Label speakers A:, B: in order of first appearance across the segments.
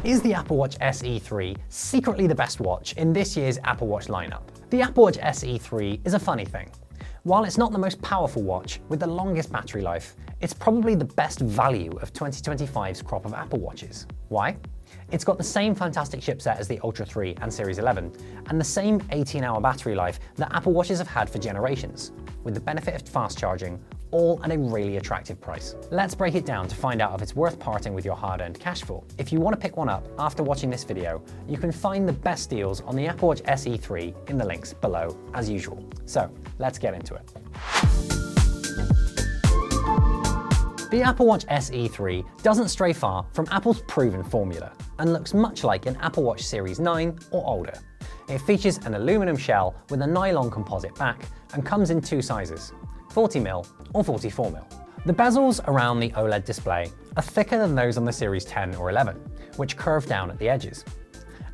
A: Is the Apple Watch SE 3 secretly the best watch in this year's Apple Watch lineup? The Apple Watch SE 3 is a funny thing. While it's not the most powerful watch with the longest battery life, it's probably the best value of 2025's crop of Apple Watches. Why? It's got the same fantastic chipset as the Ultra 3 and Series 11, and the same 18-hour battery life that Apple Watches have had for generations, with the benefit of fast charging, all at a really attractive price. Let's break it down to find out if it's worth parting with your hard-earned cash for. If you want to pick one up after watching this video, you can find the best deals on the Apple Watch SE 3 in the links below, as usual. So let's get into it. The Apple Watch SE 3 doesn't stray far from Apple's proven formula and looks much like an Apple Watch Series 9 or older. It features an aluminum shell with a nylon composite back and comes in two sizes, 40mm or 44mm. The bezels around the OLED display are thicker than those on the Series 10 or 11, which curve down at the edges.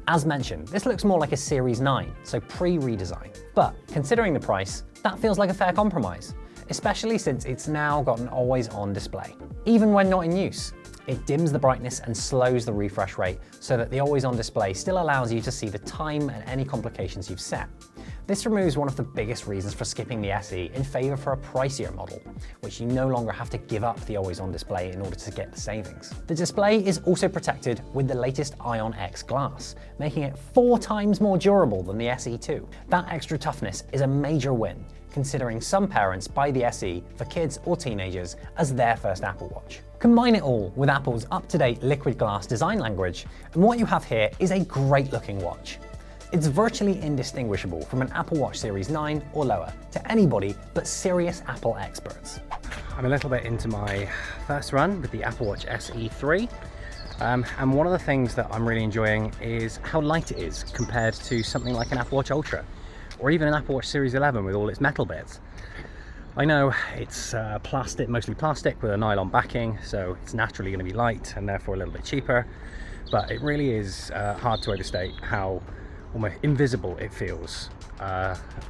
A: As mentioned, this looks more like a Series 9, so pre-redesign. But considering the price, that feels like a fair compromise, especially since it's now got an always-on display. Even when not in use, it dims the brightness and slows the refresh rate so that the always-on display still allows you to see the time and any complications you've set. This removes one of the biggest reasons for skipping the SE in favour for a pricier model, which you no longer have to give up the always-on display in order to get the savings. The display is also protected with the latest Ion X glass, making it 4 times more durable than the SE2. That extra toughness is a major win, considering some parents buy the SE for kids or teenagers as their first Apple Watch. Combine it all with Apple's up-to-date liquid glass design language, and what you have here is a great-looking watch. It's virtually indistinguishable from an Apple Watch Series 9 or lower to anybody but serious Apple experts. I'm a little bit into my first run with the Apple Watch SE 3, and one of the things that I'm really enjoying is how light it is compared to something like an Apple Watch Ultra, or even an Apple Watch Series 11 with all its metal bits. I know it's plastic, mostly plastic with a nylon backing, so it's naturally going to be light and therefore a little bit cheaper, but it really is hard to overstate how almost invisible it feels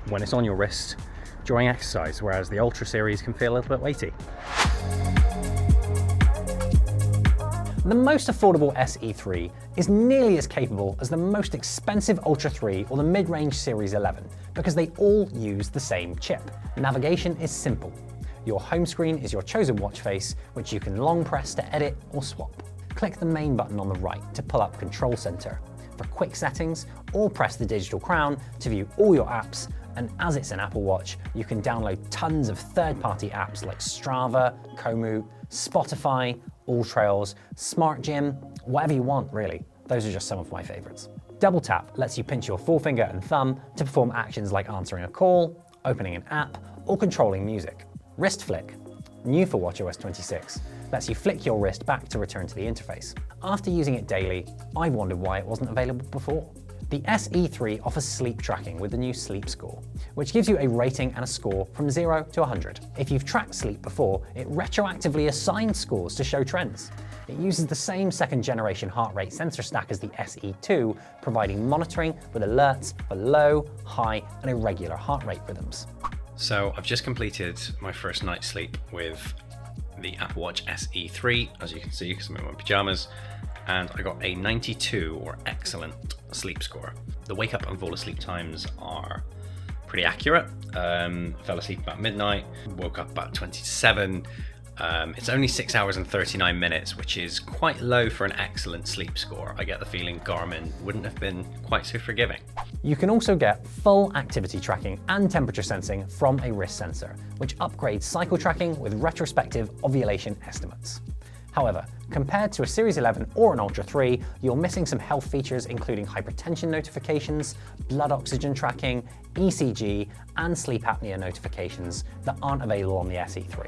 A: when it's on your wrist during exercise, whereas the Ultra series can feel a little bit weighty. The most affordable SE 3 is nearly as capable as the most expensive Ultra 3 or the mid-range Series 11 because they all use the same chip. Navigation is simple. Your home screen is your chosen watch face, which you can long press to edit or swap. Click the main button on the right to pull up Control Center for quick settings, or press the digital crown to view all your apps, and as it's an Apple Watch, you can download tons of third-party apps like Strava, Komoot, Spotify, AllTrails, Smart Gym, whatever you want really. Those are just some of my favorites. Double tap lets you pinch your forefinger and thumb to perform actions like answering a call, opening an app, or controlling music. Wrist flick, new for watchOS 26, lets you flick your wrist back to return to the interface. After using it daily, I've wondered why it wasn't available before. The SE 3 offers sleep tracking with the new Sleep Score, which gives you a rating and a score from 0 to 100. If you've tracked sleep before, it retroactively assigns scores to show trends. It uses the same second-generation heart rate sensor stack as the SE2, providing monitoring with alerts for low, high, and irregular heart rate rhythms.
B: So I've just completed my first night's sleep with the Apple Watch SE 3, as you can see, because I'm in my pajamas, and I got a 92 or excellent sleep score. The wake up and fall asleep times are pretty accurate. Fell asleep about midnight, woke up about 20 to 7. It's only 6 hours and 39 minutes, which is quite low for an excellent sleep score. I get the feeling Garmin wouldn't have been quite so forgiving.
A: You can also get full activity tracking and temperature sensing from a wrist sensor, which upgrades cycle tracking with retrospective ovulation estimates. However, compared to a Series 11 or an Ultra 3, you're missing some health features including hypertension notifications, blood oxygen tracking, ECG, and sleep apnea notifications that aren't available on the SE 3.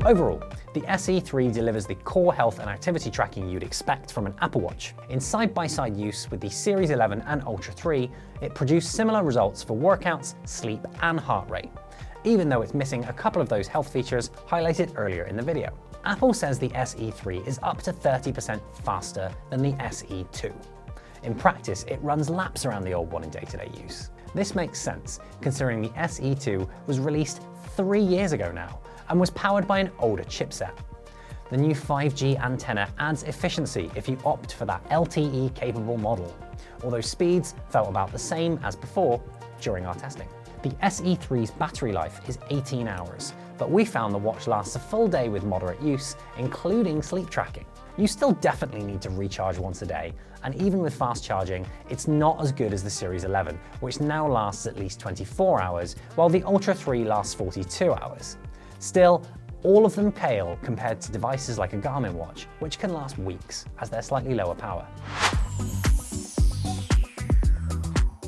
A: Overall, the SE 3 delivers the core health and activity tracking you'd expect from an Apple Watch. In side-by-side use with the Series 11 and Ultra 3, it produced similar results for workouts, sleep, and heart rate, even though it's missing a couple of those health features highlighted earlier in the video. Apple says the SE 3 is up to 30% faster than the SE2. In practice, it runs laps around the old one in day-to-day use. This makes sense, considering the SE2 was released 3 years ago now, and was powered by an older chipset. The new 5G antenna adds efficiency if you opt for that LTE-capable model, although speeds felt about the same as before during our testing. The SE3's battery life is 18 hours, but we found the watch lasts a full day with moderate use, including sleep tracking. You still definitely need to recharge once a day, and even with fast charging, it's not as good as the Series 11, which now lasts at least 24 hours, while the Ultra 3 lasts 42 hours. Still, all of them pale compared to devices like a Garmin watch, which can last weeks, as they're slightly lower power.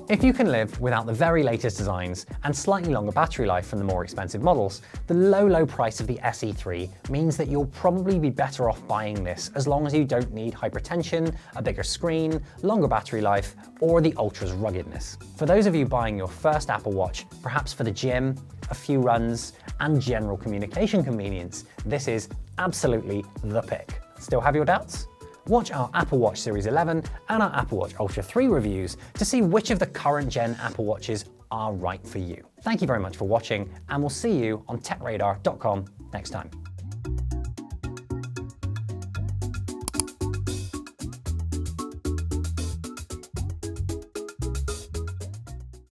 A: If you can live without the very latest designs and slightly longer battery life from the more expensive models, the low price of the SE3 means that you'll probably be better off buying this as long as you don't need hypertension, a bigger screen, longer battery life, or the Ultra's ruggedness. For those of you buying your first Apple Watch, perhaps for the gym, a few runs, and general communication convenience, this is absolutely the pick. Still have your doubts? Watch our Apple Watch Series 11 and our Apple Watch Ultra 3 reviews to see which of the current gen Apple Watches are right for you. Thank you very much for watching, and we'll see you on techradar.com next time.